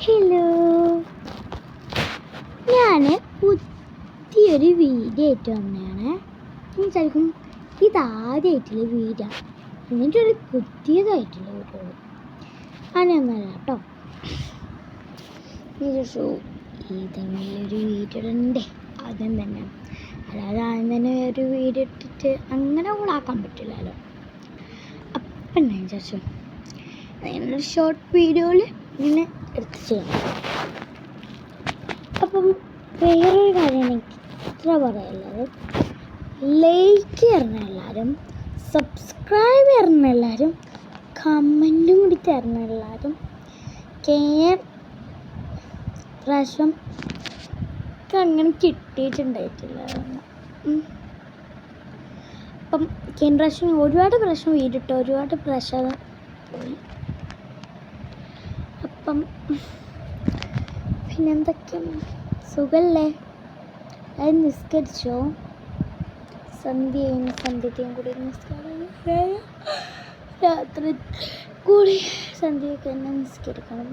Hello, ഞാൻ പുതിയൊരു video ആയിട്ട് വന്നതാണ്. വിചാരിക്കും ഇതാദ്യമായിട്ടുള്ള വീഡിയോ, എന്നിട്ടൊരു പുതിയതായിട്ടുള്ള വീഡിയോ അങ്ങനെയൊന്നല്ല കേട്ടോ. വിചാരിച്ചു ഇതങ്ങനെയൊരു വീഡിയോ ഇടണ്ടേ ആദ്യം തന്നെ, അല്ലാതെ ആദ്യം തന്നെ ഒരു വീഡിയോ ഇട്ടിട്ട് അങ്ങനെ ഓളാക്കാൻ പറ്റില്ലല്ലോ. അപ്പം ഞാൻ വിചാരിച്ചു ഒരു ഷോർട്ട് വീഡിയോയിൽ ഇങ്ങനെ എടുത്ത് ചെയ്യണം. അപ്പം വേറൊരു കാര്യം എനിക്ക് ഇത്ര പറയാനുള്ളത്, ലൈക്ക് തരണം എല്ലാവരും, സബ്സ്ക്രൈബ് തരണം എല്ലാവരും, കമൻറ്റും കൂടി തരണം എല്ലാവരും. പ്രാവശ്യം അങ്ങനെ കിട്ടിയിട്ടുണ്ടായിട്ടില്ല. അപ്പം ഒരുപാട് പ്രാവശ്യം വീടിട്ടോ, ഒരുപാട് പ്രാവശ്യം പോയി. അപ്പം പിന്നെന്തൊക്കെയാണ്, സുഖല്ലേ? അത് നിസ്കരിച്ചോ? സന്ധ്യയും കൂടി നിസ്കാരം, രാത്രി കൂടി സന്ധ്യയൊക്കെ തന്നെ നിസ്കരിക്കണം.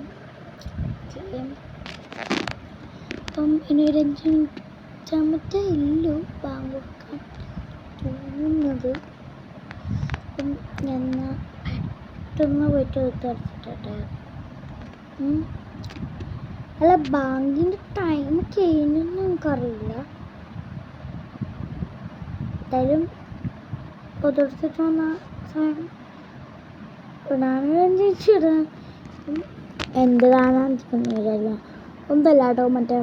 അപ്പം ഇനി ഒരു 5 മിനിറ്റാമത്തെ ഇല്ലു ബാങ്ക് കൊടുക്കാൻ തോന്നുന്നത്. അപ്പം ഞാൻ പെട്ടെന്ന് പോയിട്ട് എടുത്തിട്ടെ. അല്ല, ബാങ്കിൻ്റെ ടൈം കഴിഞ്ഞൊന്നും നമുക്കറിയില്ല. എന്തായാലും പുതുർത്തിട്ട് വന്ന സമയം ഇടാനും ചോദിച്ചിടാൻ എന്ത് കാണാൻ വിചാരിക്കണം. ഒന്നല്ല കേട്ടോ, മറ്റേ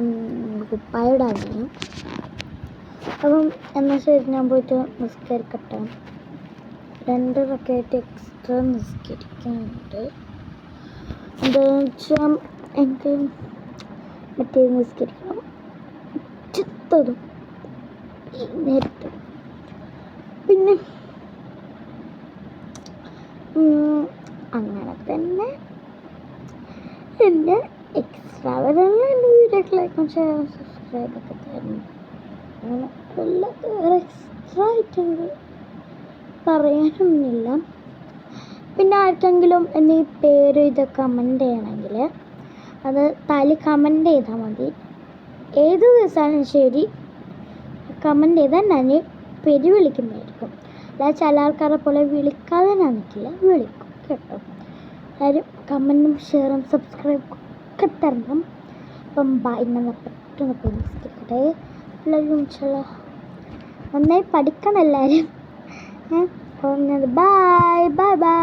കുപ്പായ ഇടാനാണ്. അപ്പം എന്നാൽ ശരി, ഞാൻ പോയിട്ട് നിസ്കരിക്കട്ടെ. 2 റക്കയറ്റ് എക്സ്ട്രാ നിസ്കരിക്കാനുണ്ട്. എന്താണെന്ന് വെച്ചാൽ എനിക്ക് മറ്റേ നിസ്കരിക്കണം ചിത്തതും ഈ നേരത്തെ. പിന്നെ അങ്ങനെ തന്നെ എൻ്റെ എക്സ്ട്രാ വരാനുള്ള എൻ്റെ വീഡിയോക്ക് ലൈക്കും ഷെയറും സബ്സ്ക്രൈബൊക്കെ തരണം. അങ്ങനെ വേറെ എക്സ്ട്രാ ആയിട്ടുണ്ട് പറയാനൊന്നുമില്ല. പിന്നെ ആർക്കെങ്കിലും എൻ്റെ ഈ പേര് ഇത് കമൻറ്റ് ചെയ്യണമെങ്കിൽ അത് താഴെ കമൻറ്റ് ചെയ്താൽ മതി. ഏത് ദിവസമാണെങ്കിലും ശരി കമൻറ്റ് ചെയ്താൽ ഞാൻ പേര് വിളിക്കുന്നതായിരിക്കും. അല്ലാതെ ചില ആൾക്കാരെ പോലെ വിളിക്കാതെ ഞാൻ നിൽക്കില്ല, വിളിക്കും കേട്ടോ. എല്ലാവരും കമൻറ്റും ഷെയറും സബ്സ്ക്രൈബും ഒക്കെ തരണം. അപ്പം ഇന്ന് പെട്ടെന്ന് പോയി നിസ്കരിക്കട്ടെ. എല്ലാവരും നന്നായി പഠിക്കണം എല്ലാവരും. പറഞ്ഞത് ബൈ ബൈ ബൈ.